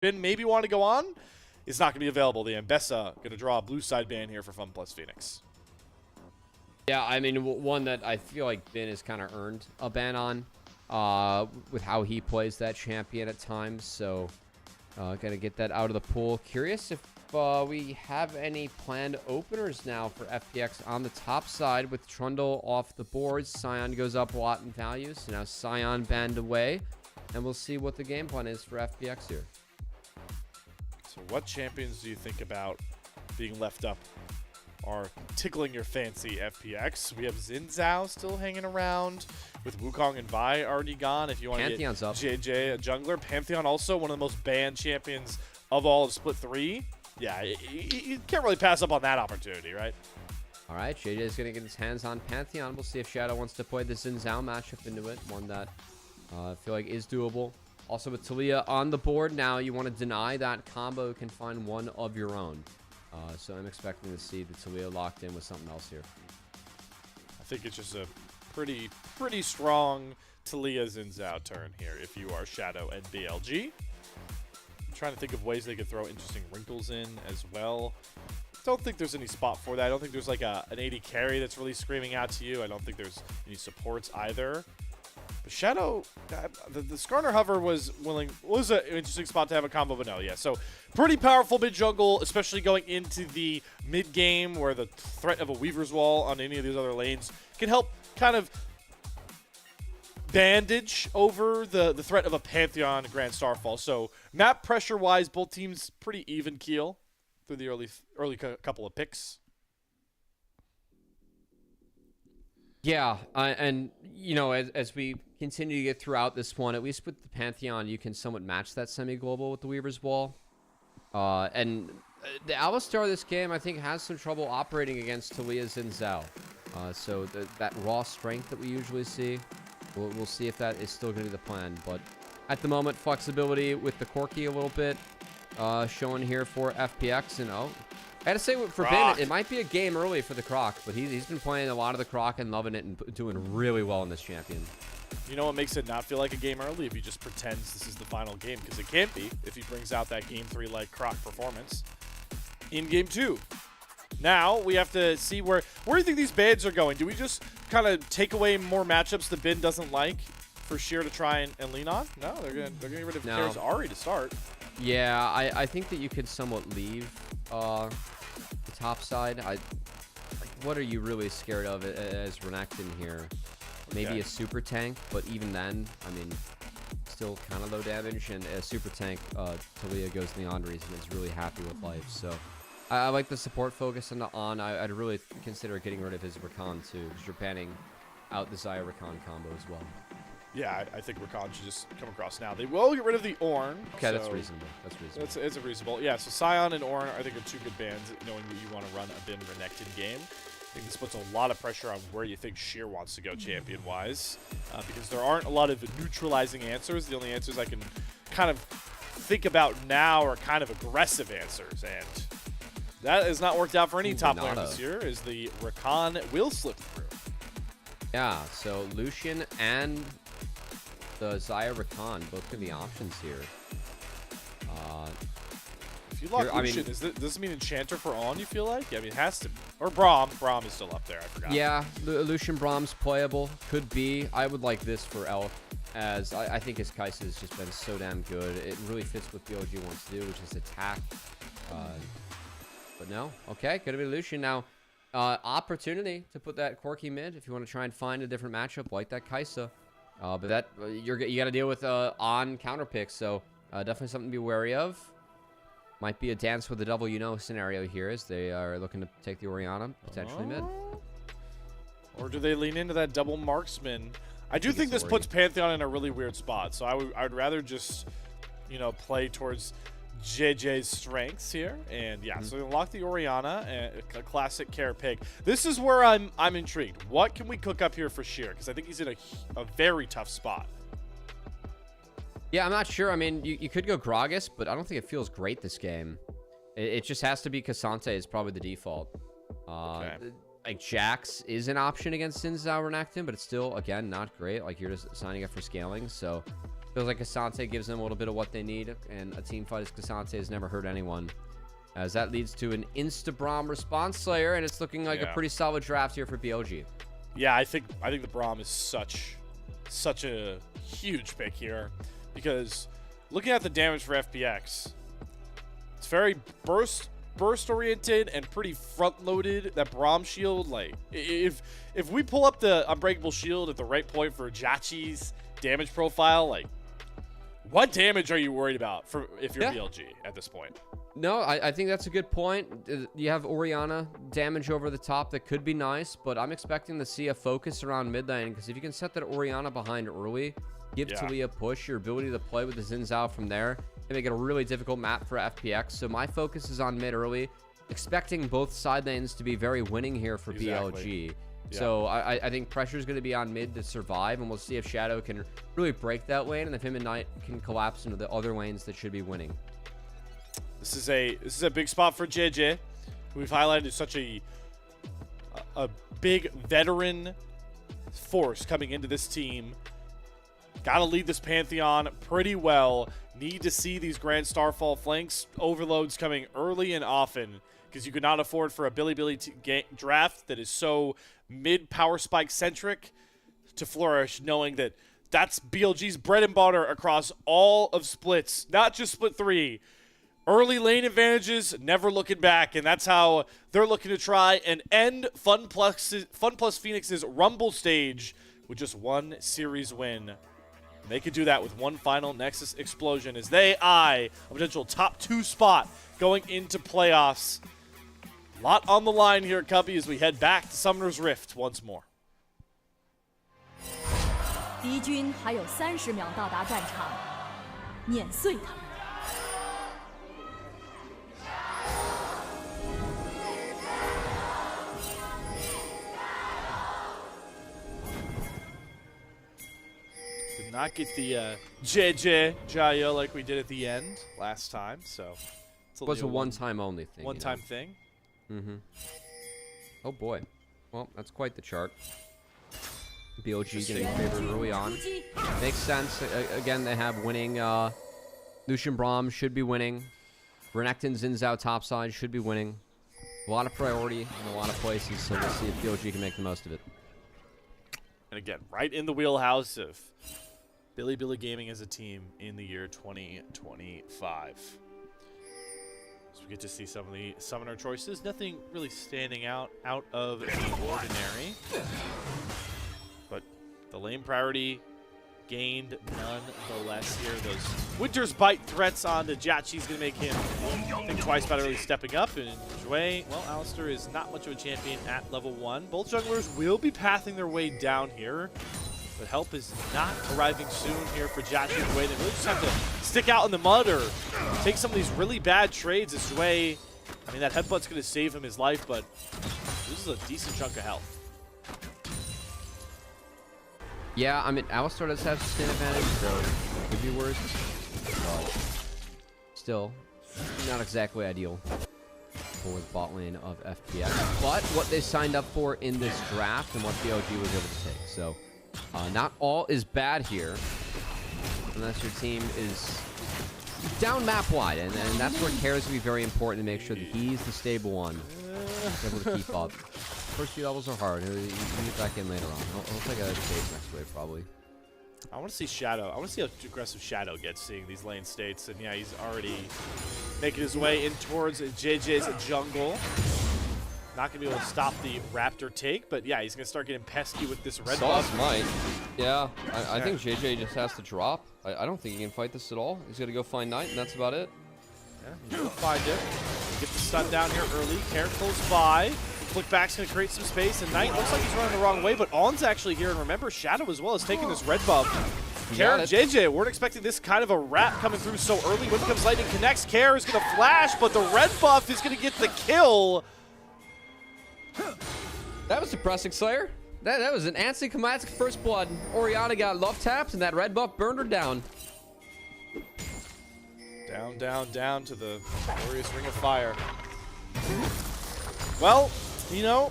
Bin maybe want to go on. It's not going to be available. The Ambessa going to draw a blue side ban here for FunPlus Phoenix. Yeah, I mean, one that I feel like Bin has kind of earned a ban on with how he plays that champion at times. So, got to get that out of the pool. Curious if we have any planned openers now for FPX on the top side with Trundle off the boards. Sion goes up a lot in value. So now Sion banned away. And we'll see what the game plan is for FPX here. So what champions do you think about being left up are tickling your fancy FPX? We have Xin Zhao still hanging around with Wukong and Vi already gone. If you want to get Pantheon's up. JJ, a jungler. Pantheon also one of the most banned champions of all of Split 3. Yeah, you can't really pass up on that opportunity, right? All right, JJ is going to get his hands on Pantheon. We'll see if Shadow wants to play the Xin Zhao matchup into it. One that I feel like is doable. Also with Taliyah on the board now, you want to deny that combo. You can find one of your own. So I'm expecting to see the Taliyah locked in with something else here. I think it's just a pretty strong Taliyah Xin Zhao turn here if you are Shadow and BLG. I'm trying to think of ways they could throw interesting wrinkles in as well. Don't think there's any spot for that. I don't think there's like an AD carry that's really screaming out to you. I don't think there's any supports either. But Shadow, the Skarner Hover was an interesting spot to have a combo, but no, yeah. So pretty powerful mid jungle, especially going into the mid game where the threat of a Weaver's Wall on any of these other lanes can help kind of bandage over the threat of a Pantheon Grand Starfall. So map pressure wise, both teams pretty even keel through the early couple of picks. Yeah, and, you know, as we continue to get throughout this one, at least with the Pantheon, you can somewhat match that semi-global with the Weaver's Wall. And the Alistar this game, I think, has some trouble operating against Taliyah Xin Zhao. So that raw strength that we usually see, we'll see if that is still going to be the plan. But at the moment, flexibility with the Corki a little bit showing here for FPX. And, I gotta say, for Bin, it might be a game early for the Croc, but he's been playing a lot of the Croc and loving it and doing really well in this champion. You know what makes it not feel like a game early? If he just pretends this is the final game, because it can't be if he brings out that Game 3 like Croc performance in Game 2. Now we have to see where do you think these bans are going? Do we just kind of take away more matchups the Bin doesn't like for Sheer to try and lean on? No, they're getting rid of Karis Ari to start. Yeah, I think that you could somewhat leave the top side. What are you really scared of as Renekton here? Maybe a super tank, but even then, I mean, still kind of low damage. And a super tank, Taliyah goes Leandries and is really happy with life. So I like the support focus on. I'd really consider getting rid of his Rakan too, because you're banning out the Xayah Rakan combo as well. Yeah, I think Rakan should just come across now. They will get rid of the Ornn. Okay, so that's reasonable. That's reasonable. It's a reasonable. Yeah, so Sion and Ornn, I think, are two good bans, knowing that you want to run a Bin Renekton game. I think this puts a lot of pressure on where you think Sheer wants to go champion-wise, because there aren't a lot of neutralizing answers. The only answers I can kind of think about now are kind of aggressive answers, and that has not worked out for any top laner this year, as the Rakan will slip through. Yeah, so Lucian and the Xayah Rakan, both could be options here. If you lock Lucian, does this mean Enchanter for On, you feel like? Yeah, I mean, it has to. Or Braum. Braum is still up there, I forgot. Yeah, Lucian Braum's playable. Could be. I would like this for Elf, as I think his Kai'Sa has just been so damn good. It really fits what BLG wants to do, which is attack. But no. Okay, gonna be Lucian now. Opportunity to put that Corki mid if you want to try and find a different matchup like that Kai'Sa. But that you got to deal with on counter picks, so definitely something to be wary of. Might be a dance with the devil, scenario here, as they are looking to take the Orianna potentially mid. Or do they lean into that double marksman? I do think this puts Pantheon in a really weird spot, so I would rather just play towards JJ's strengths here, and yeah, so lock the Orianna, a classic care pick. This is where I'm intrigued. What can we cook up here for Sheer? Because I think he's in a very tough spot. Yeah, I'm not sure. I mean, you could go Gragas, but I don't think it feels great this game. It just has to be Cassante is probably the default. Okay. Like Jax is an option against Xin Zhao Renekton, but it's still, again, not great. Like you're just signing up for scaling, so Feels like Kasante gives them a little bit of what they need, and a team fight as Kasante has never hurt anyone. As that leads to an Insta-Braum response Slayer, and it's looking like a pretty solid draft here for BLG. Yeah, I think the Braum is such a huge pick here, because looking at the damage for FPX, it's very burst oriented and pretty front loaded. That Braum shield, like if we pull up the unbreakable shield at the right point for JiaQi's damage profile, like what damage are you worried about if you're BLG at this point? No, I think that's a good point. You have Orianna damage over the top that could be nice, but I'm expecting to see a focus around mid lane, because if you can set that Orianna behind early, give Talia a push, your ability to play with the Xin Zhao from there can make it a really difficult map for FPX. So my focus is on mid early, expecting both side lanes to be very winning here for BLG. So I think pressure is going to be on mid to survive, and we'll see if Shadow can really break that lane, and if him and Knight can collapse into the other lanes that should be winning. This is a big spot for JJ, who we've highlighted as such a big veteran force coming into this team. Got to lead this Pantheon pretty well. Need to see these Grand Starfall flanks overloads coming early and often, because you could not afford for a Bilibili draft that is so mid power spike centric to flourish, knowing that that's BLG's bread and butter across all of splits, not just split 3. Early lane advantages, never looking back, and that's how they're looking to try and end FunPlus Phoenix's Rumble stage with just one series win. They could do that with one final Nexus explosion as they eye a potential top 2 spot going into playoffs. A lot on the line here at Cubby as we head back to Summoner's Rift once more. 敌军还有30秒到达战场，碾碎他们。 Did not get the JiaQi like we did at the end last time, so it was a one-time only thing. One-time thing. Mm-hmm. Oh boy. Well, that's quite the chart. BLG getting favored early on. Makes sense. Again, they have winning. Lucian Braum should be winning. Renekton Xin Zhao topside should be winning. A lot of priority in a lot of places, so we'll see if BLG can make the most of it. And again, right in the wheelhouse of Bilibili Gaming as a team in the year 2025. So we get to see some of the summoner choices. Nothing really standing out of the ordinary. But the lane priority gained nonetheless here. Those Winter's Bite threats onto JiaQi's going to make him think twice about really stepping up. And Jwei, well, Alistair is not much of a champion at level 1. Both junglers will be pathing their way down here. But help is not arriving soon here for JiaQi and Jwei. They really just have to stick out in the mud or take some of these really bad trades as Jwei. I mean, that headbutt's going to save him his life, but this is a decent chunk of health. Yeah, I mean, Alistair does have sustain advantage, so it could be worse. But still, not exactly ideal for the bot lane of FPX. But what they signed up for in this draft and what BLG was able to take. So, not all is bad here, unless your team is down map wide. And that's where Care is going to be very important to make sure that he's the stable one, able to keep up. First few levels are hard. You can get back in later on. He'll take a chase next wave, probably. I want to see Shadow. I want to see how aggressive Shadow gets seeing these lane states. And yeah, he's already making his way in towards JJ's jungle. Not going to be able to stop the Raptor take, but yeah, he's going to start getting pesky with this red buff. Might. Yeah, I think JJ just has to drop. I don't think he can fight this at all. He's going to go find Knight, and that's about it. Yeah, he'll find it. Get the stun down here early. Care close by. Flick back's going to create some space, and Knight looks like he's running the wrong way, but On's actually here, and remember, Shadow as well is taking this red buff. Care and JJ weren't expecting this kind of a wrap coming through so early. When comes Lightning connects, Care is going to flash, but the red buff is going to get the kill. That was depressing, Slayer. That was an anticlimactic first blood. Orianna got love tapped, and that red buff burned her down. Down, down, down to the glorious Ring of Fire. Well, you know,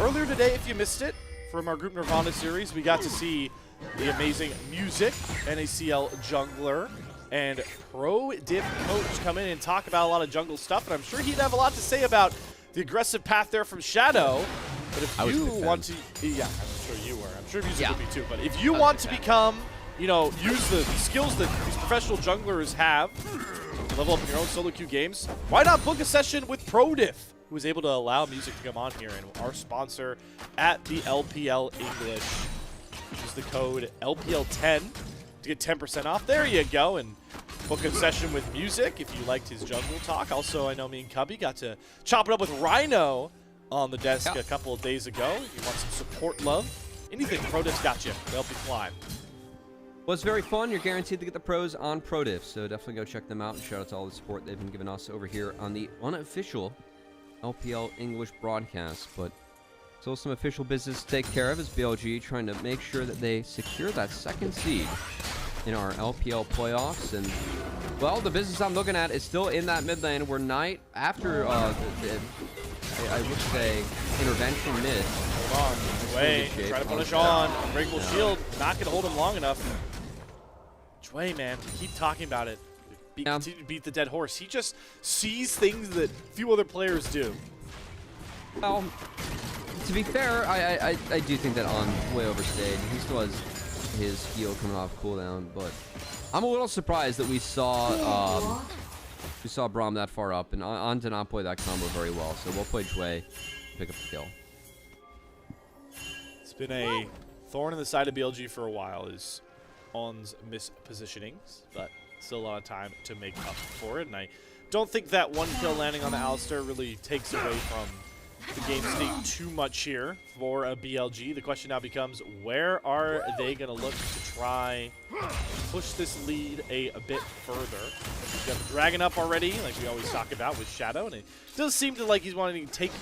earlier today, if you missed it, from our Group Nirvana series, we got to see the amazing Music, NACL jungler, and Pro Div Coach come in and talk about a lot of jungle stuff, and I'm sure he'd have a lot to say about the aggressive path there from Shadow. But if you want to, yeah, I'm sure you were. I'm sure Music would be too. But if you want to become, you know, use the skills that these professional junglers have, level up in your own solo queue games, why not book a session with ProDiff, who was able to allow Music to come on here, and our sponsor at the LPL English. Use the code LPL10 to get 10% off. There you go, and book a session with Music if you liked his jungle talk. Also, I know me and Cubby got to chop it up with Rhino on the desk a couple of days ago. If you want some support love, anything, ProDiff's got you. They'll be flying. Well, it's very fun. You're guaranteed to get the pros on ProDiff, so definitely go check them out, and shout out to all the support they've been giving us over here on the unofficial LPL English broadcast. But still some official business to take care of as BLG trying to make sure that they secure that second seed in our LPL playoffs. And, well, the business I'm looking at is still in that mid lane where Knight, after I would say intervention mid. Hold on, Jwei, try to punish on. Unbreakable shield, not going to hold him long enough. Jwei, man, keep talking about it. Continue to beat the dead horse. He just sees things that few other players do. Well, to be fair, I do think that On way overstayed. He still has his heal coming off cooldown, but I'm a little surprised that we saw Braum that far up, and On did not play that combo very well. So we'll play Jwei, pick up the kill. It's been a thorn in the side of BLG for a while, is On's mispositionings, but still a lot of time to make up for it. And I don't think that one kill landing on the Alistar really takes away from the game state too much here for a BLG. The question now becomes, where are they going to look to try push this lead a bit further? We've got the Dragon up already, like we always talk about with Shadow, and it does seem to like he's wanting to take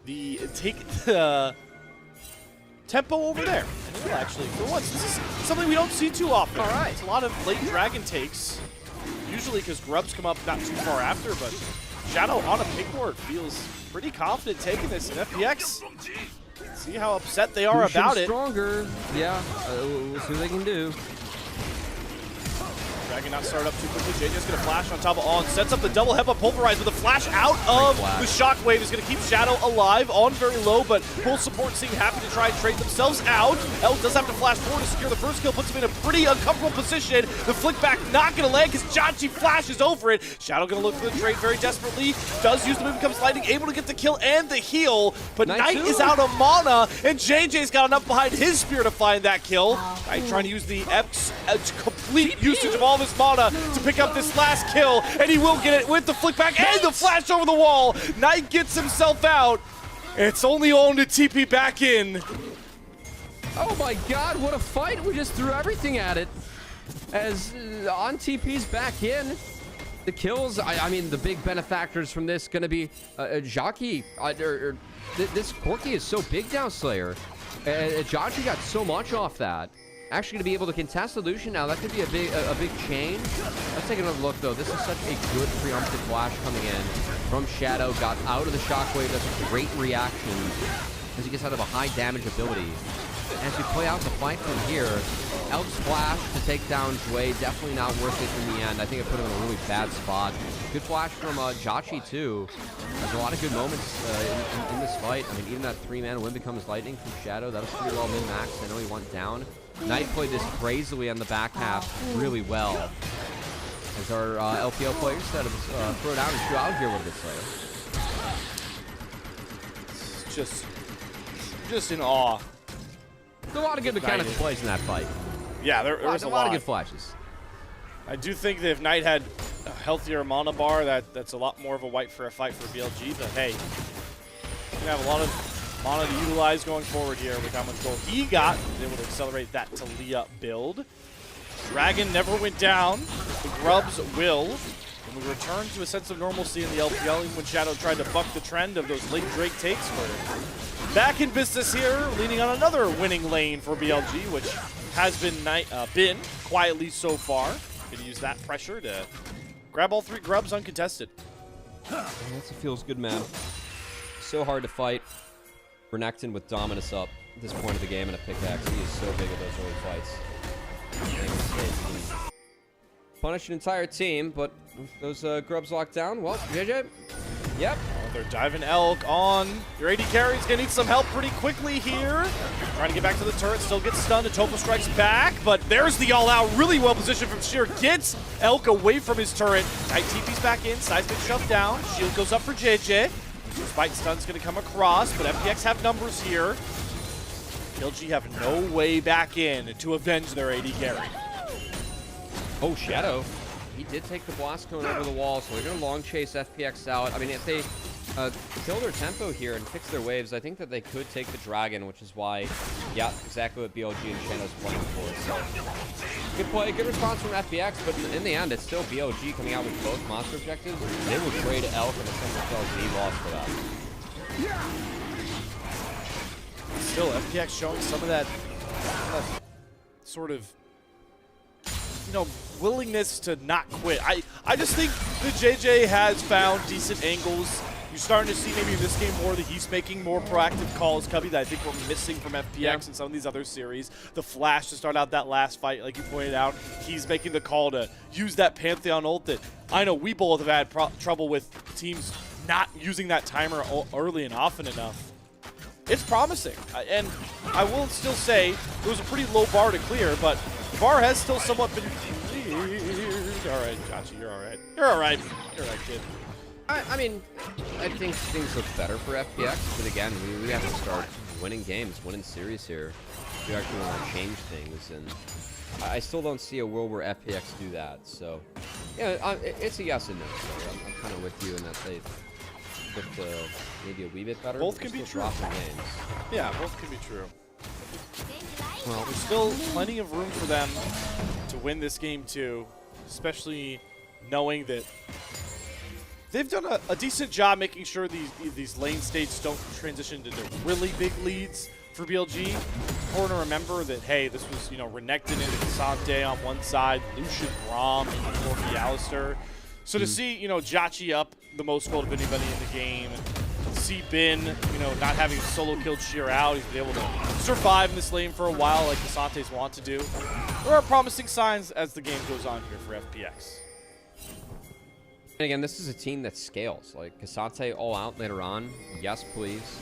the tempo over there. And well, actually, for once, this is something we don't see too often. All right, it's a lot of late Dragon takes, usually because grubs come up not too far after, but Shadow on a pick ward feels pretty confident taking this. And FPX, see how upset they are about it. Stronger, yeah. We'll see what they can do. Dragon not started up too quickly. JJ's going to flash on top of On. Sets up the double headbutt pulverize with a flash out of the shockwave. Is going to keep Shadow alive. On very low, but full support seem happy to try and trade themselves out. L does have to flash forward to secure the first kill. Puts him in a pretty uncomfortable position. The flick back not going to land because JiaQi flashes over it. Shadow going to look for the trade very desperately. Does use the move, becomes lightning. Able to get the kill and the heal. But Knight is out of mana. And JJ's got enough behind his spear to find that kill. Knight trying to use the complete usage of all this mana to pick up this last kill, and he will get it with the flick back and the flash over the wall. Knight gets himself out. It's only On to TP back in. Oh my god, what a fight. We just threw everything at it. As On TP's back in. The kills, I mean, the big benefactors from this going to be JiaQi. This Corki is so big now, Slayer. JiaQi got so much off that. Actually to be able to contest the Lucian now, that could be a big change. Let's take another look though. This is such a good preemptive flash coming in from Shadow. Got out of the shockwave. That's a great reaction as he gets out of a high damage ability. As we play out the fight from here, Elf's flash to take down Jwei, definitely not worth it in the end. I think it put him in a really bad spot. Good flash from JiaQi too. There's a lot of good moments in this fight. I mean, even that 3-man win becomes lightning from Shadow. That was pretty well min-maxed. I know he went down. Knight played this crazily on the back half really well. As our LPL players set to throw down and shoot out here a little bit, Slayer. Just in awe. There's a lot of good mechanical plays in that fight. Yeah, there was a lot of good flashes. I do think that if Knight had a healthier mana bar, that's a lot more of a fight for BLG. But hey, he's gonna have a lot of mana to utilize going forward here with how much gold he got. He was able to accelerate that Talia build. Dragon never went down. The Grubs will. And we return to a sense of normalcy in the LPL, even when Shadow tried to buck the trend of those late Drake takes. We're back in business here, leaning on another winning lane for BLG, which has been quietly so far. Gonna use that pressure to grab all 3 Grubs uncontested. That feels good, man. So hard to fight. Renekton with Dominus up. at this point of the game in a pickaxe. He is so big at those early fights. Punish an entire team, but those grubs locked down. Well, JJ, yep. Oh, they're diving Elk on. Your AD carry's gonna need some help pretty quickly here. Trying to get back to the turret, still gets stunned. Topo strikes back, but there's the all-out, really well positioned from Sheer. Gets Elk away from his turret. Tight TP's back in, Seismic shoved down. Shield goes up for JJ. Spite stun's gonna come across, but FPX have numbers here. BLG have no way back in to avenge their AD carry. Oh, Shadow. He did take the blast cone over the wall, so they're going to long chase FPX out. I mean, if they kill their tempo here and fix their waves, I think that they could take the dragon, which is why, yeah, exactly what BLG and Shadow's playing for. So, good play, good response from FPX, but in the end, it's still BLG coming out with both monster objectives. They will trade Elk and a single BLG loss for that. Still, FPX showing some of that sort of, you know, willingness to not quit. I just think that JJ has found decent angles. You're starting to see maybe in this game more that he's making more proactive calls, Cubby, that I think we're missing from FPX and some of these other series. The flash to start out that last fight, like you pointed out, he's making the call to use that Pantheon ult that I know we both have had trouble with teams not using that timer early and often enough. It's promising, and I will still say it was a pretty low bar to clear, but the bar has still somewhat been cleared. All right, JiaQi, you're all right. You're all right. You're all right, kid. I mean, I think things look better for FPX, but again, we have to start winning games, winning series here. We actually want to change things, and I still don't see a world where FPX do that. So, yeah, it's a yes and no. So I'm kind of with you in that they looked maybe a wee bit better. Both can be true. Games. Yeah, both can be true. Well, there's still plenty of room for them to win this game too, especially knowing that they've done a decent job making sure these lane states don't transition into really big leads for BLG. Important to remember that, hey, this was, you know, Renekton into Cassante on one side, Lucian Braum into Corky Alistair. So to see, you know, JiaQi up the most gold of anybody in the game, see Bin, you know, not having solo killed Sheer out, he's been able to survive in this lane for a while like Cassante's want to do. There are promising signs as the game goes on here for FPX. And again, this is a team that scales. Like, Cassante all out later on. Yes, please.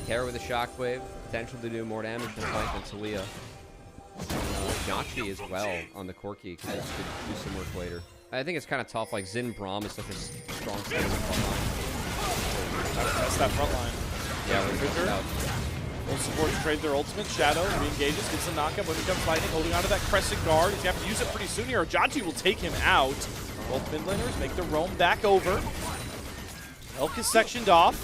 Kara with a shockwave. Potential to do more damage than fight than Talia. JiaQi as well on the Corky could do some work later. I think it's kind of tough. Like, Xin Braum is such a strong set in the front line. That's that front line. Yeah, we're good out. Both supports trade their ultimate. Shadow re-engages, gets a knockup, but becomes fighting, holding onto that crescent guard. He's going to have to use it pretty soon here. JiaQi will take him out. Both mid laners make the roam back over. Elk is sectioned off.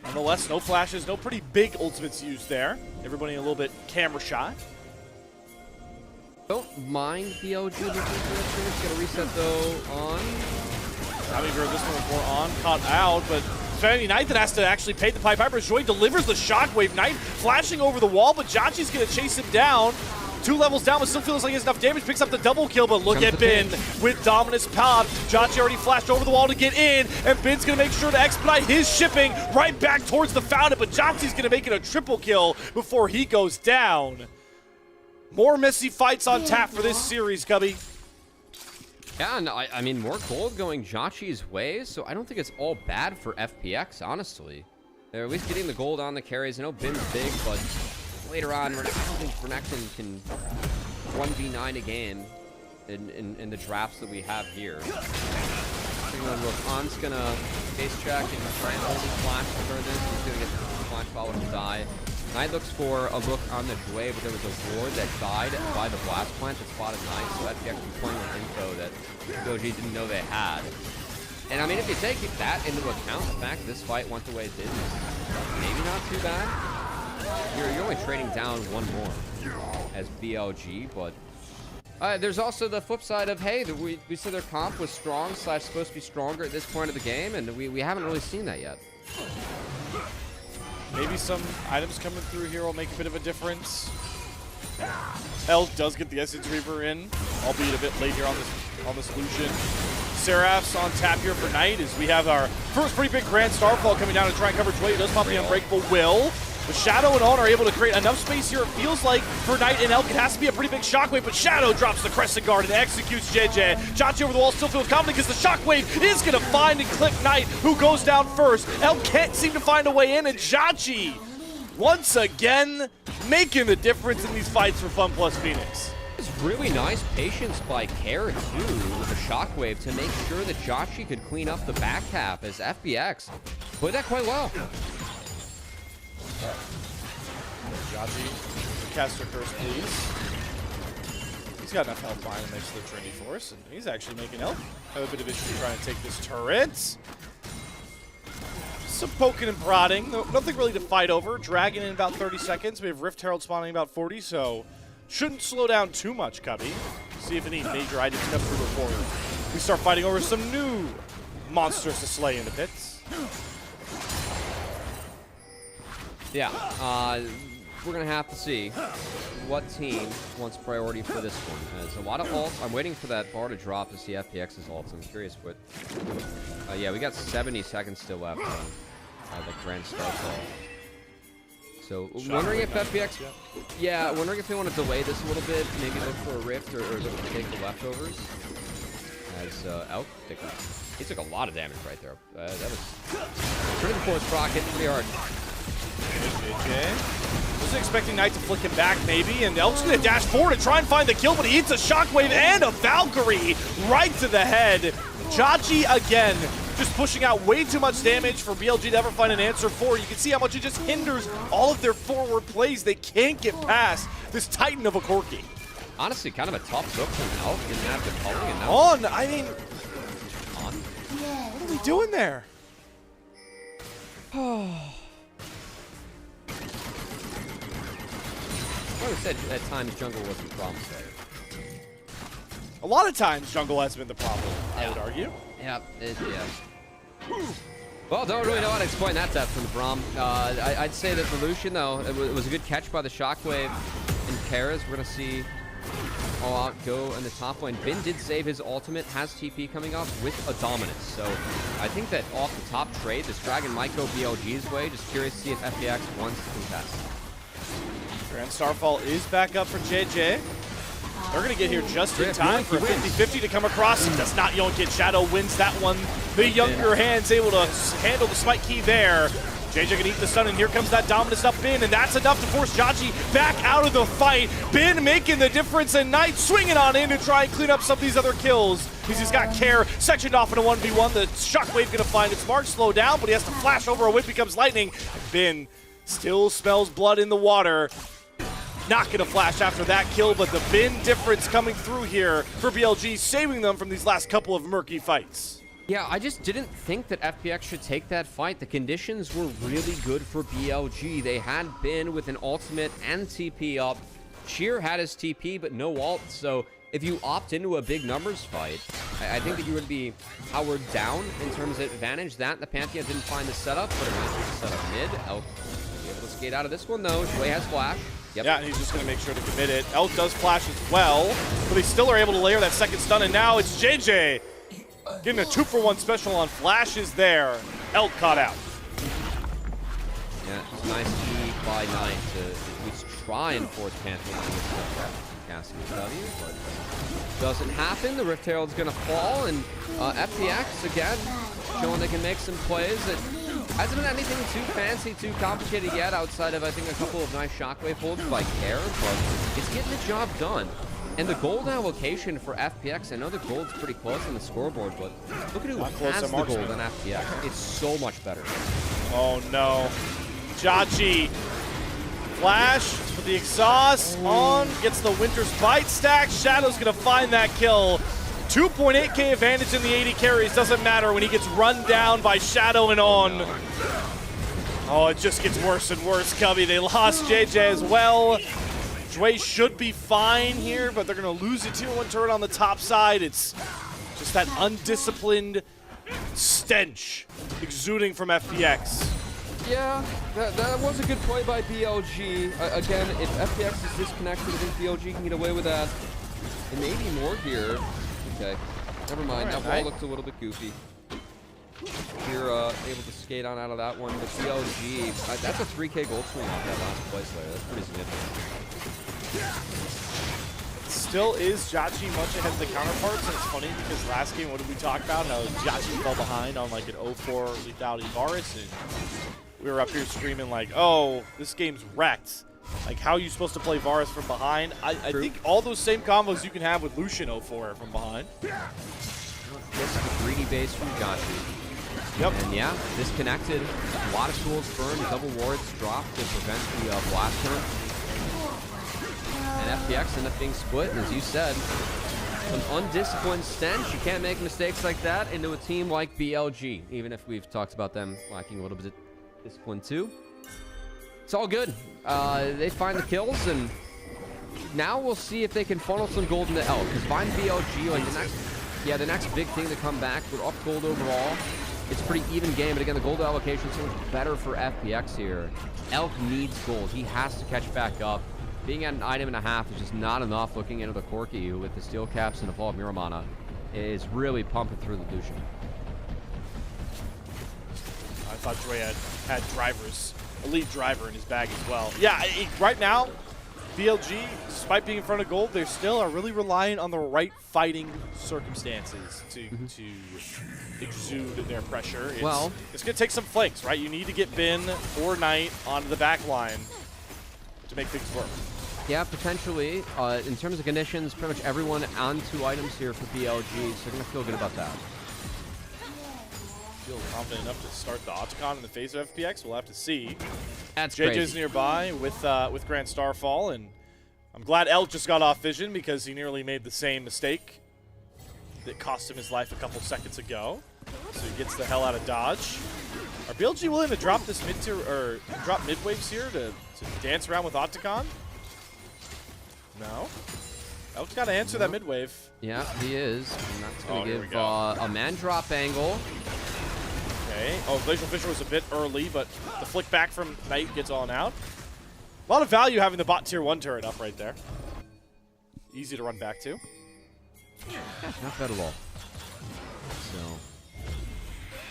Nonetheless, no flashes, no pretty big ultimates used there. Everybody a little bit camera shy. Don't mind BLG looking for this finish. Gonna reset though on. I mean, this one before on, caught out, but Fanny Knight that has to actually pay the Pied Piper. Jwei delivers the shockwave. Knight flashing over the wall, but JiaQi's gonna chase him down. 2 levels down, but still feels like he has enough damage. Picks up the double kill, but look at Bin with Dominus Pop. JiaQi already flashed over the wall to get in, and Bin's gonna make sure to expedite his shipping right back towards the fountain, but JiaQi's gonna make it a triple kill before he goes down. More messy fights on tap for this series, Cubby. Yeah, no, I mean, more gold going JiaQi's way, so I don't think it's all bad for FPX, honestly. They're at least getting the gold on the carries. I know Bin's big, but later on, I don't think Renekton can 1v9 a game in the drafts that we have here. Look, On's gonna base check and try and hold his flash for this. He's gonna get the flash follow to die. Knight looks for a look on the Jwei, but there was a ward that died by the blast plant that spotted Knight, so FPX was playing with info that BLG didn't know they had. And I mean, if you take that into account, the fact this fight went the way it did, maybe not too bad. You're only trading down one more as BLG, but there's also the flip side of, hey, we said their comp was strong / supposed to be stronger at this point of the game, and we haven't really seen that yet. Maybe some items coming through here will make a bit of a difference. Elk does get the Essence Reaver in, albeit a bit late here on this Lucian. Seraph's on tap here for Knight as we have our first pretty big Grand Starfall coming down to try and cover Jwei. Does pop the Unbreakable Will. But Shadow and On are able to create enough space here, it feels like, for Knight and Elk. It has to be a pretty big shockwave, but Shadow drops the Crescent Guard and executes JJ. JiaQi over the wall still feels confident because the shockwave is going to find and clip Knight, who goes down first. Elk can't seem to find a way in, and JiaQi, once again, making the difference in these fights for FunPlus Phoenix. It's really nice patience by Care, too, with the shockwave to make sure that JiaQi could clean up the back half as FPX played that quite well. JiaQi, caster curse, please. He's got enough health behind him next to the Trinity Force, and he's actually making Elk have a bit of issue trying to take this turret. Some poking and prodding, nothing really to fight over. Dragon in about 30 seconds. We have Rift Herald spawning about 40, so shouldn't slow down too much, Cubby. See if any major items come through before we start fighting over some new monsters to slay in the pits. Yeah, we're going to have to see what team wants priority for this one. There's a lot of ults. I'm waiting for that bar to drop to see FPX's ults. I'm curious what... yeah, we got 70 seconds still left on the Grand Starfall. So, wondering if FPX... Yeah, wondering if they want to delay this a little bit, maybe look for a rift or look to take the leftovers. As Elk, he took a lot of damage right there. That was... Trinity Force proc hit pretty hard. JJ wasn't expecting Knight to flick him back, maybe, and Elk's gonna dash forward and try and find the kill, but he eats a shockwave and a Valkyrie right to the head. JiaQi again, just pushing out way too much damage for BLG to ever find an answer for. You can see how much it just hinders all of their forward plays. They can't get past this Titan of a Corki. Honestly, kind of a tough hook from Elk. Didn't have the culling, and now On, I mean, on. What are we doing there? Like I said, at times jungle wasn't the problem. A lot of times jungle has been the problem, I would argue. Yeah, yeah. Well, don't really know how to explain that depth from the Braum. I'd say that for Lucian, though, it was a good catch by the shockwave in Kara's. We're going to see all out go in the top lane. Bin did save his ultimate, has TP coming up with a dominance. So I think that off the top trade, this Dragon might go BLG's way. Just curious to see if FPX wants to contest. Grand Starfall is back up for JJ. They're going to get here just in time for 50-50 to come across. He does not yoink it. Shadow wins that one. The younger hands able to handle the spike key there. JJ can eat the stun, and here comes that dominance up Bin, and that's enough to force JiaQi back out of the fight. Bin making the difference, and Knight swinging on in to try and clean up some of these other kills. He's got Care sectioned off in a 1v1. The shockwave going to find its mark, slow down, but he has to flash over. A whip becomes lightning. Bin still smells blood in the water. Not going to flash after that kill, but the Bin difference coming through here for BLG, saving them from these last couple of murky fights. Yeah, I just didn't think that FPX should take that fight. The conditions were really good for BLG. They had Bin with an ultimate and TP up. Sheer had his TP, but no ult, so if you opt into a big numbers fight, I think that you would be powered down in terms of advantage. That the Pantheon didn't find the setup, but eventually the setup mid. Elk will be able to skate out of this one, though. Jwei has flash. Yep. Yeah, and he's just going to make sure to commit it. Elk does flash as well, but they still are able to layer that second stun, and now it's JJ getting a 2-for-1 special on flashes there. Elk caught out. Yeah, it's nice E by Knight to at least try and force Pantheon with casting W, but doesn't happen. The Rift Herald's going to fall, and FPX, again, showing they can make some plays. It hasn't been anything too fancy, too complicated yet, outside of, I think, a couple of nice shockwave holds by Care, but it's getting the job done. And the gold allocation for FPX, I know the gold's pretty close on the scoreboard, but look at who has the gold on FPX. It's so much better. Oh, no. JiaQi. Flash for the exhaust. On. Gets the Winter's Bite stack. Shadow's going to find that kill. 2.8k advantage in the 80 carries. Doesn't matter when he gets run down by Shadow and On. Oh, it just gets worse and worse, Cubby. They lost JJ as well. Jwei should be fine here, but they're going to lose a tier 1 turret on the top side. It's just that undisciplined stench exuding from FPX. Yeah, that was a good play by BLG. Again, if FPX is disconnected, I think BLG can get away with that. And maybe more here. Okay, never mind. That wall looked a little bit goofy. Here, able to skate on out of that one. But BLG, that's a 3K gold swing off that last place there. That's pretty significant. Still is JiaQi much ahead of the counterparts, and it's funny because last game, what did we talk about? How JiaQi fell behind on like an 0-4 lethality Varus, and we were up here screaming like, oh, this game's wrecked. Like, how are you supposed to play Varus from behind? I think all those same combos you can have with Lucian 0-4 from behind. Gets the greedy base from JiaQi. Yep. And yeah, disconnected. A lot of tools burned, double wards dropped to prevent the blast turn. And FPX ended up being split, and as you said, some undisciplined stench. You can't make mistakes like that into a team like BLG, even if we've talked about them lacking a little bit of discipline too. It's all good. They find the kills, and now we'll see if they can funnel some gold into Elk. Because find BLG, like the next big thing to come back, we're up gold overall. It's a pretty even game, but again, the gold allocation is so much better for FPX here. Elk needs gold. He has to catch back up. Being at an item and a half is just not enough. Looking into the Corki, who with the steel caps and a fall of Miramana is really pumping through the Lucian. I thought Jwei had drivers, elite driver in his bag as well. Yeah, right now, BLG, despite being in front of gold, they still are really relying on the right fighting circumstances to exude their pressure. It's going to take some flanks, right? You need to get Bin or Knight onto the back line to make things work. Yeah, potentially. In terms of conditions, pretty much everyone on 2 items here for BLG, so they're going to feel good about that. Feel confident enough to start the Otacon in the face of FPX. We'll have to see. That's JJ's crazy. nearby with Grand Starfall, and I'm glad Elk just got off vision because he nearly made the same mistake that cost him his life a couple seconds ago. So he gets the hell out of dodge. Are BLG willing to drop this mid-tier or drop mid waves here to dance around with Otacon? No. Elk's got to answer that mid wave. Yeah, he is. And that's going to give a man drop angle. Okay. Oh, Glacial Fissure was a bit early, but the flick back from Knight gets on out. A lot of value having the bot tier 1 turret up right there. Easy to run back to. Yeah, not bad at all. So,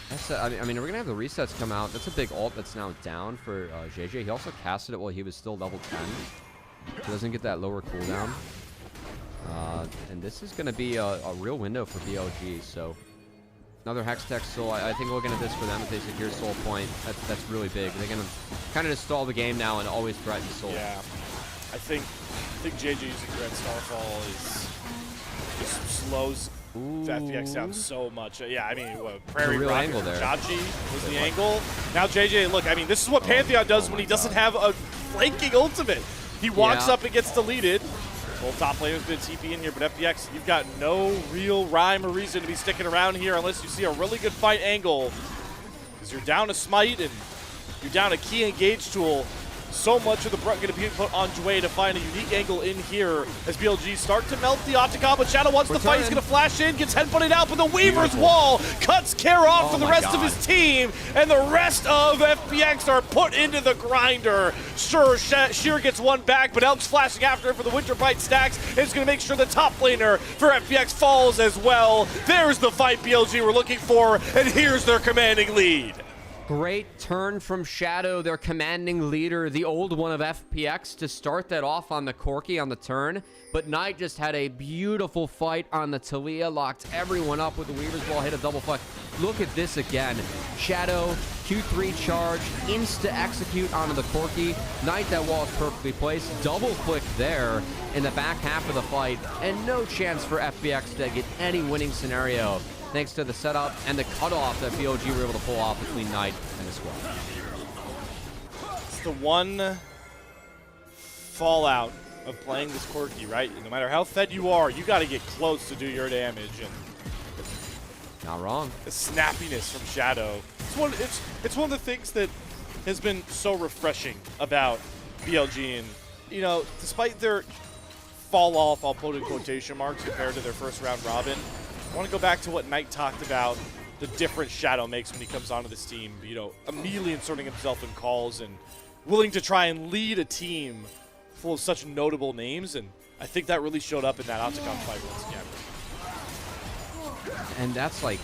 that's I mean, we're going to have the resets come out. That's a big ult that's now down for JJ. He also casted it while he was still level 10. So doesn't get that lower cooldown. And this is going to be a real window for BLG. So, another Hextech Soul. I think looking at this for them, if they secure Soul Point, that's really big. They're going to kind of just stall the game now and always threaten Soul. Yeah. I think JJ using Grand Starfall just slows FPX down so much. Yeah, I mean, Prairie real Rocket angle there. JiaQi was the angle. Now JJ, look, I mean, this is what Pantheon does when he doesn't have a flanking ultimate. He walks up and gets deleted. Both top laners been TP in here, but FPX, you've got no real rhyme or reason to be sticking around here unless you see a really good fight angle. Because you're down a Smite and you're down a key engage tool. So much of the brunt going to be put on Jwei to find a unique angle in here as BLG start to melt the Otacon, but Shadow wants the fight. He's going to flash in, gets headbutted out, but the Weaver's Wall cuts care off for the rest of his team, and the rest of FPX are put into the grinder. Sure, Sheer gets one back, but Elk's flashing after it for the Winter Bite stacks, and it's going to make sure the top laner for FPX falls as well. There's the fight BLG were looking for, and here's their commanding lead. Great turn from Shadow, their commanding leader, the old one of FPX, to start that off on the Corki on the turn. But Knight just had a beautiful fight on the Talia, locked everyone up with the Weaver's Wall, hit a double flank. Look at this again. Shadow, Q3 charge, insta-execute onto the Corki. Knight, that wall is perfectly placed. Double click there in the back half of the fight. And no chance for FPX to get any winning scenario, thanks to the setup and the cutoff that BLG were able to pull off between Knight and the squad. It's the one fallout of playing this Corki, right? No matter how fed you are, you got to get close to do your damage. And not wrong. The snappiness from Shadow. It's one of the things that has been so refreshing about BLG. And, you know, despite their fall off, I'll put in quotation marks, compared to their first round robin, I want to go back to what Knight talked about, the difference Shadow makes when he comes onto this team. You know, immediately inserting himself in calls and willing to try and lead a team full of such notable names. And I think that really showed up in that Otacon fight once again. And that's like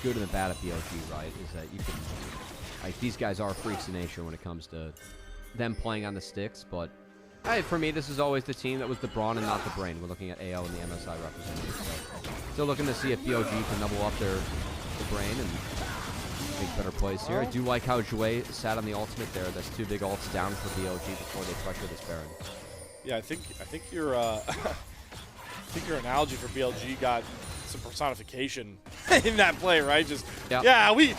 good and the bad of BLG, right, is that you can, like, these guys are freaks of nature when it comes to them playing on the sticks, but for me, this is always the team that was the brawn and not the brain. We're looking at AO and the MSI representatives, so still looking to see if BLG can double up their brain and make better plays here. I do like how Jwei sat on the ultimate there. That's 2 big ults down for BLG before they pressure this Baron. Yeah, I think your I think your analogy for BLG got some personification in that play, right? Just yeah, we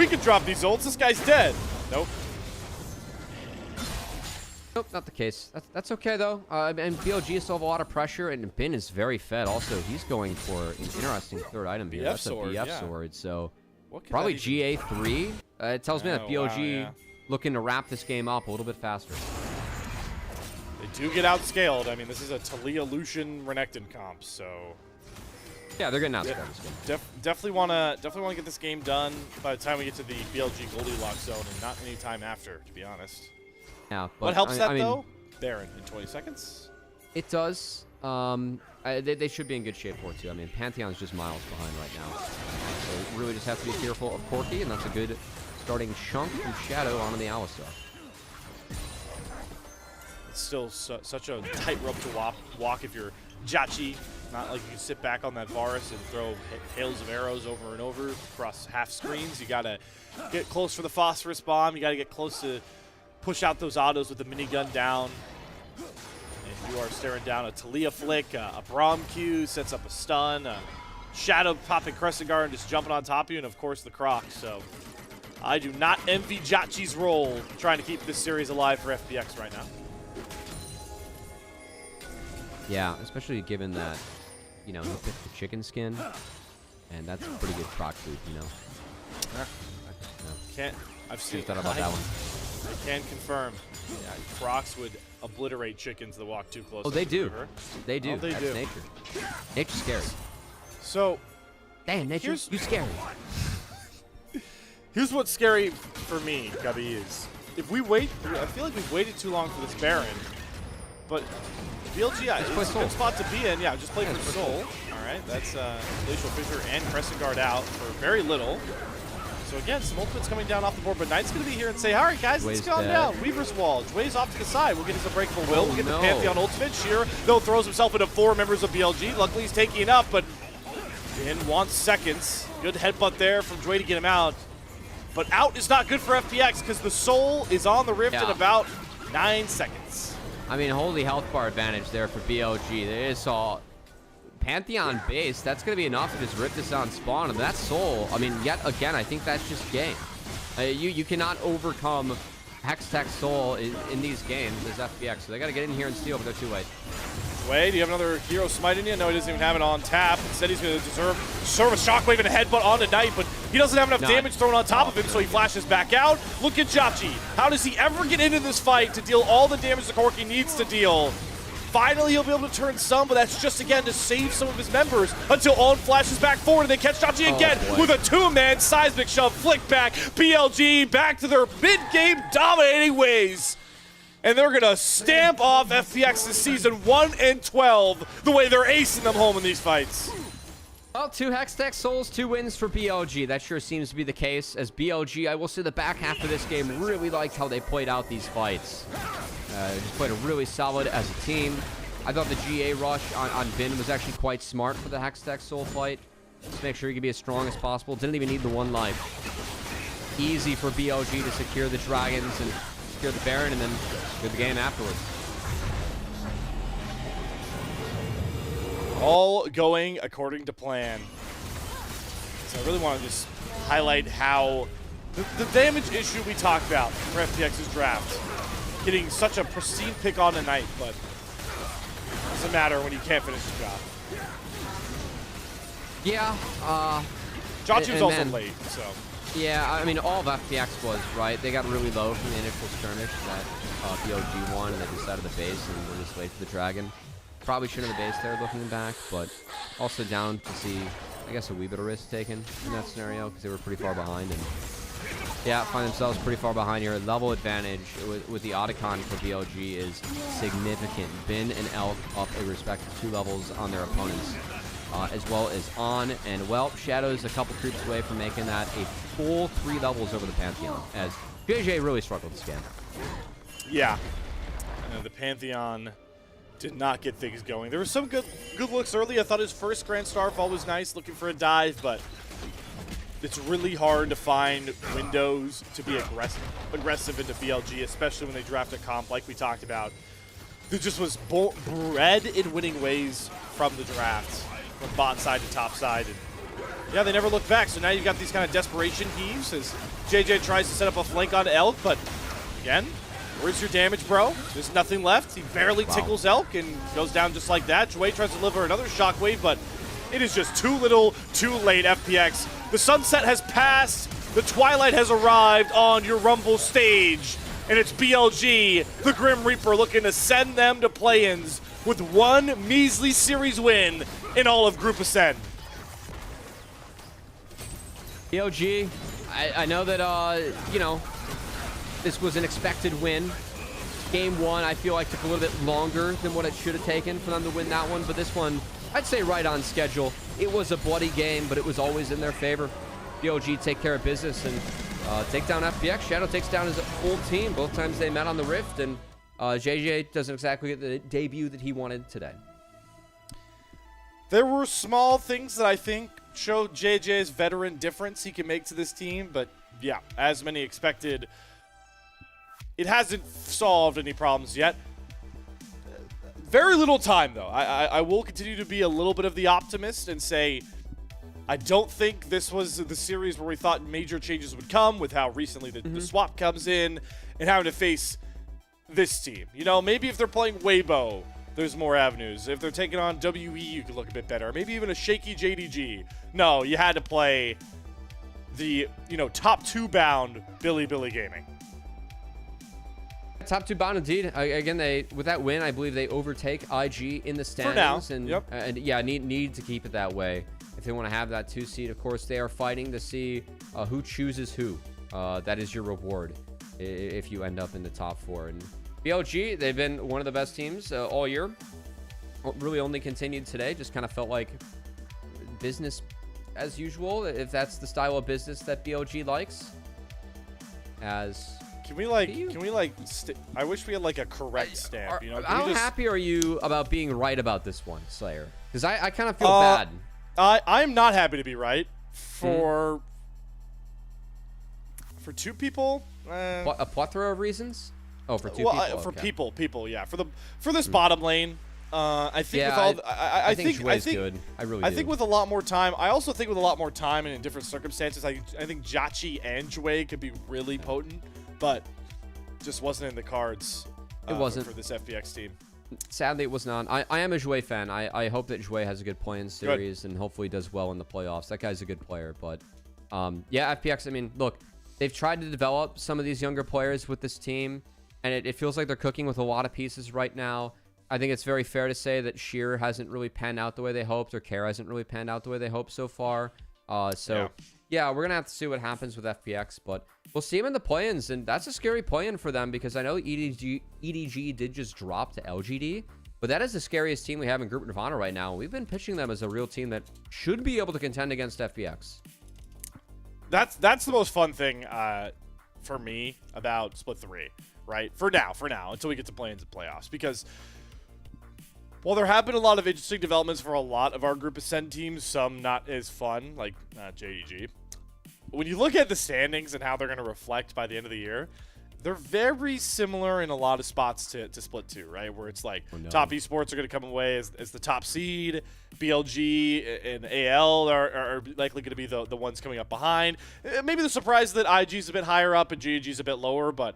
could drop these ults. This guy's dead. Nope. Nope, not the case. That's okay though. And BLG still have a lot of pressure, and Bin is very fed. Also, he's going for an interesting third item here. That's a BF sword. So probably GA3. It tells me that BLG looking to wrap this game up a little bit faster. They do get outscaled. I mean, this is a Talia Lucian Renekton comp, so yeah, they're getting outscaled this game. Definitely wanna get this game done by the time we get to the BLG Goldilocks zone, and not any time after, to be honest. Yeah, but what helps though? Baron in 20 seconds. It does. They should be in good shape for it too. I mean, Pantheon's just miles behind right now, so really just have to be careful of Corki, and that's a good starting chunk from Shadow onto the Alistar. It's still such a tightrope to walk if you're JiaQi. Not like you can sit back on that Varus and throw hails of arrows over and over across half screens. You gotta get close for the phosphorus bomb. You gotta get close to push out those autos with the minigun down. And you are staring down a Talia flick, a Braum Q sets up a stun, a Shadow popping Crescent Guard and just jumping on top of you, and of course the Croc. So I do not envy JiaQi's role trying to keep this series alive for FPX right now. Yeah, especially given that, you know, he picked the chicken skin, and that's a pretty good proc food, you know. I've seen thought about that one. I can confirm. Yeah, Crocs would obliterate chickens that walk too close. Oh, they do. They do. Oh, they That's do. nature. Nature's scary. So, damn, nature, you scary. Here's what's scary for me, Cubby, is if we wait, I feel like we've waited too long for this Baron, but BLG, it's a good spot to be in. Yeah, just play for Soul. All right, that's Glacial Fissure and Crescent Guard out for very little. So again, some ultimates coming down off the board, but Knight's going to be here and say, all right, guys, let's calm down. Weaver's Wall. Jwei's off to the side. We'll get his Unbreakable Will. We'll get the Pantheon ultimate. Sheer, though, throws himself into 4 members of BLG. Luckily, he's taking it up, but Bin wants seconds. Good headbutt there from Jwei to get him out. But out is not good for FPX because the Soul is on the Rift in about 9 seconds. I mean, holy health bar advantage there for BLG. They just saw Pantheon base. That's going to be enough to just rip this on spawn. And that Soul, I mean, yet again, I think that's just game. You cannot overcome Hextech Soul in these games as FPX. So they got to get in here and steal, but they're too late. Jwei, do you have another hero smite in you? No, he doesn't even have it on tap. Instead, he's going to serve a shockwave and a headbutt onto Knight, but he doesn't have enough damage thrown on top of him, so he flashes back out. Look at JiaQi. How does he ever get into this fight to deal all the damage the Corki needs to deal? Finally, he'll be able to turn some, but that's just, again, to save some of his members until Ulm flashes back forward, and they catch JiaQi again with a 2-man seismic shove, flick back. BLG back to their mid-game dominating ways. And they're going to stamp off FPX's season 1 and 12 the way they're acing them home in these fights. Well, 2 Hextech Souls, 2 wins for BLG. That sure seems to be the case, as BLG, I will say the back half of this game really liked how they played out these fights. Just played it really solid as a team. I thought the GA rush on Bin was actually quite smart for the Hextech Soul fight. Just make sure he could be as strong as possible. Didn't even need the 1 life. Easy for BLG to secure the Dragons and secure the Baron, and then secure the game afterwards. All going according to plan. So I really want to just highlight how the damage issue we talked about for FPX's draft. Getting such a pristine pick on tonight, but it doesn't matter when you can't finish the job. Yeah, JiaQi was also late, so. Yeah, I mean, all of FPX was, right? They got really low from the initial skirmish that BLG won, and they decided the base and were just late for the Dragon. Probably shouldn't have the base there looking back, but also down to see, I guess, a wee bit of risk taken in that scenario because they were pretty far behind. And yeah, find themselves pretty far behind here. Level advantage with the Otacon for BLG is significant. Bin and Elk up a respective 2 levels on their opponents. as well as On. And, well, Shadow's a couple creeps away from making that a full 3 levels over the Pantheon, as JJ really struggled this game. Yeah. The Pantheon did not get things going. There were some good looks early. I thought his first Grand Starfall was nice, looking for a dive, but it's really hard to find windows to be aggressive into BLG, especially when they draft a comp like we talked about. There just was bred in winning ways from the draft, from bot side to top side. And yeah, they never looked back. So now you've got these kind of desperation heaves as JJ tries to set up a flank on Elk, but again, where's your damage, bro? There's nothing left. He barely tickles Elk and goes down just like that. Jwei tries to deliver another shockwave, but it is just too little, too late, FPX. The sunset has passed. The twilight has arrived on your Rumble stage. And it's BLG, the Grim Reaper, looking to send them to play-ins with one measly series win in all of Group Ascend. BLG, I know that, you know, this was an expected win. Game 1, I feel like, took a little bit longer than what it should have taken for them to win that one. But this one, I'd say right on schedule. It was a bloody game, but it was always in their favor. BLG take care of business and take down FPX. Shadow takes down his full team. Both times they met on the Rift, and JJ doesn't exactly get the debut that he wanted today. There were small things that I think showed JJ's veteran difference he can make to this team, but yeah, as many expected, it hasn't solved any problems yet. Very little time, though. I will continue to be a little bit of the optimist and say I don't think this was the series where we thought major changes would come with how recently the swap comes in and having to face this team. You know, maybe if they're playing Weibo, there's more avenues. If they're taking on WE, you could look a bit better. Maybe even a shaky JDG. No, you had to play the, you know, top 2 bound Bilibili Gaming. Top 2 bound indeed. Again, with that win, I believe they overtake IG in the standings. For now. And yeah, need to keep it that way if they want to have that 2 seed. Of course, they are fighting to see who chooses who. That is your reward if you end up in the top 4. And BLG, they've been one of the best teams all year. Really only continued today. Just kind of felt like business as usual, if that's the style of business that BLG likes. Can we I wish we had like a correct stamp, you know? How happy are you about being right about this one, Slayer? Because I kind of feel bad. I'm not happy to be right for 2 people. A plethora of reasons? Oh, for 2 people. For okay. people, yeah. For this bottom lane, I think I think Jwei's good. I think with a lot more time. I also think with a lot more time and in different circumstances, I think JiaQi and Jwei could be really potent, but just wasn't in the cards. It wasn't for this FPX team. Sadly, it was not. I am a Jwei fan. I hope that Jwei has a good play-in series and hopefully does well in the playoffs. That guy's a good player, but yeah, FPX. I mean, look, they've tried to develop some of these younger players with this team, and it feels like they're cooking with a lot of pieces right now. I think it's very fair to say that Sheer hasn't really panned out the way they hoped, or Kara hasn't really panned out the way they hoped so far. Yeah, we're going to have to see what happens with FPX, but we'll see them in the play-ins, and that's a scary play-in for them because I know EDG did just drop to LGD, but that is the scariest team we have in Group Nirvana right now. We've been pitching them as a real team that should be able to contend against FPX. That's the most fun thing for me about Split 3, right? For now, until we get to play-ins and playoffs, because while there have been a lot of interesting developments for a lot of our Group Ascend teams, some not as fun, like JDG, when you look at the standings and how they're going to reflect by the end of the year, they're very similar in a lot of spots to Split 2, right? Where it's like top esports are going to come away as the top seed. BLG and AL are likely going to be the ones coming up behind. Maybe the surprise that IG's a bit higher up and GG's a bit lower, but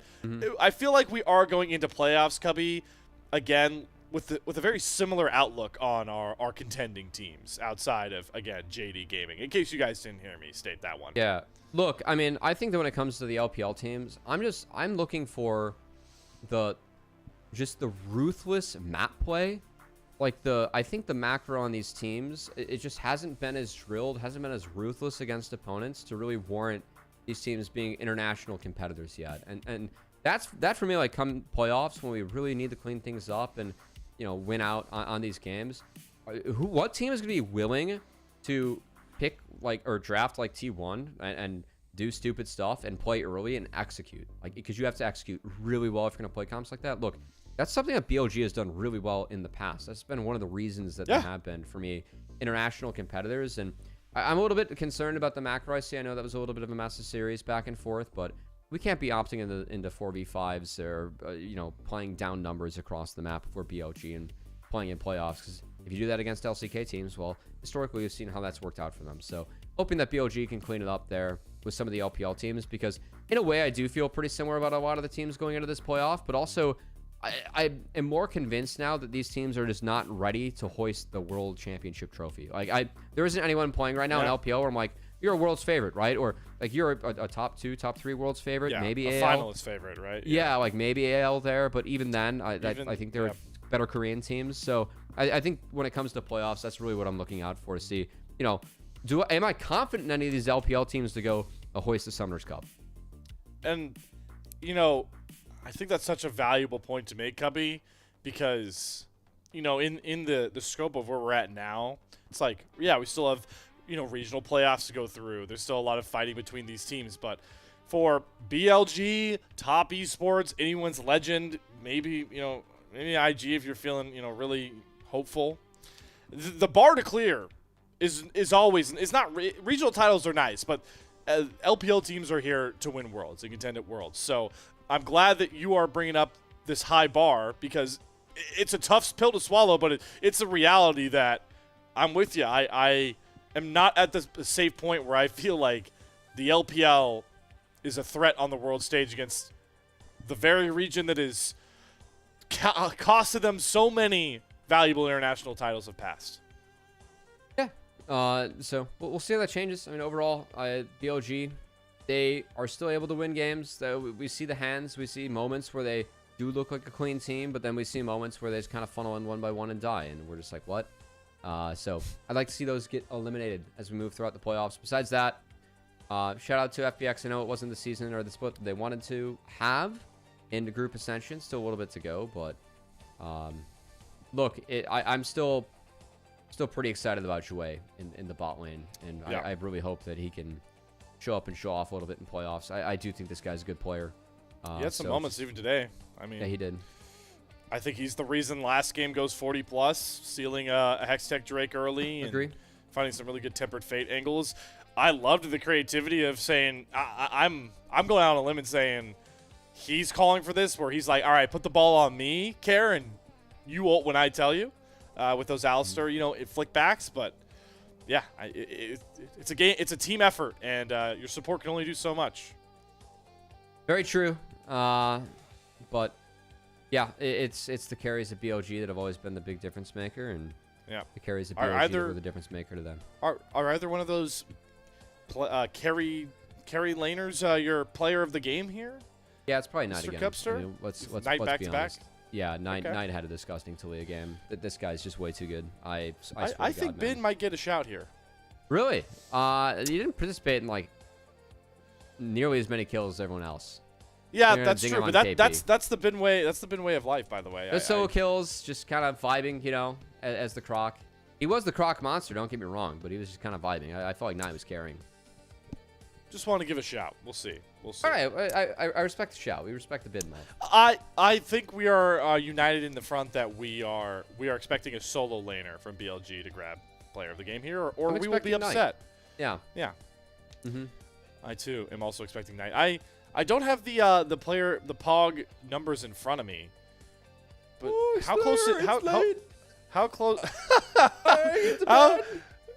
I feel like we are going into playoffs, Cubby, again, with a very similar outlook on our contending teams outside of, again, JD Gaming. In case you guys didn't hear me state that one. Yeah. Look, I mean, I think that when it comes to the LPL teams, I'm looking for the ruthless map play. Like I think the macro on these teams, it just hasn't been as drilled, hasn't been as ruthless against opponents to really warrant these teams being international competitors yet. And that's for me, like, come playoffs when we really need to clean things up and, you know, win out on these games. what team is going to be willing to pick like or draft like T1 and do stupid stuff and play early and execute, like, because you have to execute really well if you're going to play comps like that. Look, that's something that BLG has done really well in the past. That's been one of the reasons that they have been, for me, international competitors. And I'm a little bit concerned about the macro. I see, I know that was a little bit of a massive series back and forth, but we can't be opting into 4v5s or, you know, playing down numbers across the map for BLG and playing in playoffs. Because if you do that against LCK teams, well, historically, we've seen how that's worked out for them. So hoping that BLG can clean it up there with some of the LPL teams, because in a way, I do feel pretty similar about a lot of the teams going into this playoff, but also I am more convinced now that these teams are just not ready to hoist the World Championship trophy. Like, there isn't anyone playing right now in LPL where I'm like, you're a world's favorite, right? Or like you're a top 2, top 3 world's favorite, maybe a AL. finalist favorite, right? Yeah, like maybe AL there, but even then, I think there are better Korean teams. So I think when it comes to playoffs, that's really what I'm looking out for, to see, you know, am I confident in any of these LPL teams to go hoist the Summoners Cup? And, you know, I think that's such a valuable point to make, Cubby, because, you know, in the scope of where we're at now, it's like, yeah, we still have, you know, regional playoffs to go through. There's still a lot of fighting between these teams, but for BLG, top esports, anyone's legend, maybe, you know, maybe IG if you're feeling, you know, really hopeful, the bar to clear is always, it's not, regional titles are nice, but LPL teams are here to win worlds and contend at worlds. So I'm glad that you are bringing up this high bar, because it's a tough pill to swallow, but it's a reality that I'm with you. I am not at the safe point where I feel like the LPL is a threat on the world stage against the very region that is costed them so many valuable international titles have passed. So we'll see how that changes. I mean, overall, BLG, they are still able to win games. We see the hands. We see moments where they do look like a clean team, but then we see moments where they just kind of funnel in one by one and die, and we're just like, what? So I'd like to see those get eliminated as we move throughout the playoffs. Besides that, shout out to FPX. I know it wasn't the season or the split that they wanted to have in the group ascension. Still a little bit to go, but look, I'm still pretty excited about Jwei in the bot lane, and I really hope that he can show up and show off a little bit in playoffs. I do think this guy's a good player. He had some moments even today. I mean, yeah, he did. I think he's the reason last game goes 40+, stealing a Hextech Drake early and finding some really good Tempered Fate angles. I loved the creativity of saying, I'm going out on a limb and saying he's calling for this, where he's like, all right, put the ball on me, Karen. You ult when I tell you. With those Alistair, you know, flick backs, but yeah, it's a game, it's a team effort, and your support can only do so much. Very true, but yeah, it's the carries at BLG that have always been the big difference maker, and the carries at BLG were the difference maker to them. Are either one of those carry laners your player of the game here? Yeah, it's probably Knight Mr. again. Cubster? I mean, let's Knight be back to back? honest. Yeah, Knight had a disgusting Talia game. This guy's just way too good. I swear to God, think Ben might get a shout here. Really? He didn't participate in like nearly as many kills as everyone else. Yeah, that's true. But that's the Ben way. That's the Ben way of life, by the way. The solo kills, just kind of vibing, you know, as the Croc. He was the Croc monster. Don't get me wrong, but he was just kind of vibing. I felt like Knight was carrying. Just want to give a shout. We'll see. We'll see. All right, I respect the shout. We respect the bid, man. I think we are united in the front that we are expecting a solo laner from BLG to grab player of the game here, or we will be upset. Knight. Yeah. Mm-hmm. I too am also expecting Knight. I don't have the Pog numbers in front of me, but how close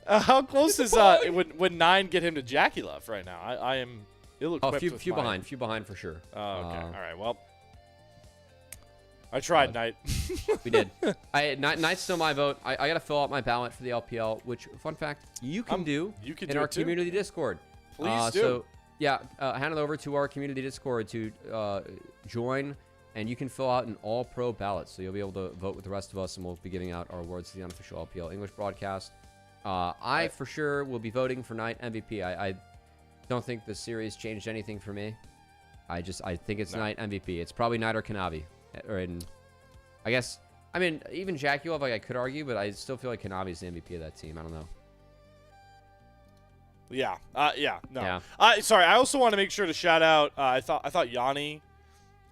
how close is would 9 get him to JiaQi Love right now? I am ill-equipped. A few behind for sure. Oh, okay. All right. Well, I tried, Knight. We did. Knight's still my vote. I got to fill out my ballot for the LPL, which, fun fact, you can do in our community Discord. Please do. So, yeah, hand it over to our community Discord to join, and you can fill out an all-pro ballot. So you'll be able to vote with the rest of us, and we'll be giving out our awards to the unofficial LPL English broadcast. I for sure will be voting for Knight MVP. I don't think the series changed anything for me. I think it's Knight MVP. It's probably Knight or Cubby. I guess I mean, even JiaQi, like I could argue, but I still feel like Canavi's the MVP of that team. I don't know. Yeah. Yeah. No. Yeah. Sorry. I also want to make sure to shout out. I thought Yanni,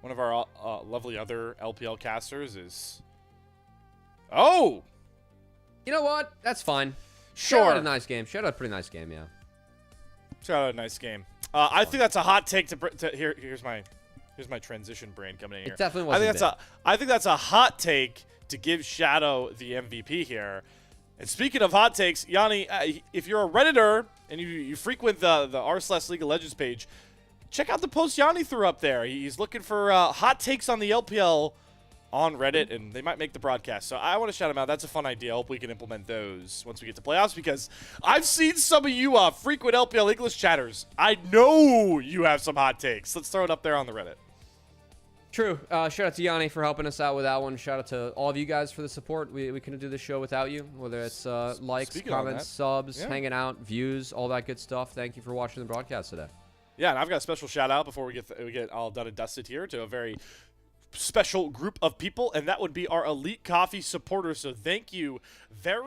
one of our lovely other LPL casters, is. Oh. You know what? That's fine. Sure. Shout out a nice game. Shout out a pretty nice game. Yeah. Shout out a nice game. I think that's a hot take to here's my transition brain coming in here. It definitely wasn't. I think that's a hot take to give Shadow the MVP here. And speaking of hot takes, Yanni, if you're a Redditor and you frequent the r/League of Legends page, check out the post Yanni threw up there. He's looking for hot takes on the LPL on Reddit, and they might make the broadcast. So I want to shout him out. That's a fun idea. I hope we can implement those once we get to playoffs, because I've seen some of you frequent LPL English chatters. I know you have some hot takes. Let's throw it up there on the Reddit. True. Shout out to Yanni for helping us out with that one. Shout out to all of you guys for the support. We couldn't do this show without you, whether it's likes, Speaking comments, subs, yeah, hanging out, views, all that good stuff. Thank you for watching the broadcast today. Yeah, and I've got a special shout out before we get all done and dusted here to a very special group of people, and that would be our Elite Coffee supporters. So thank you very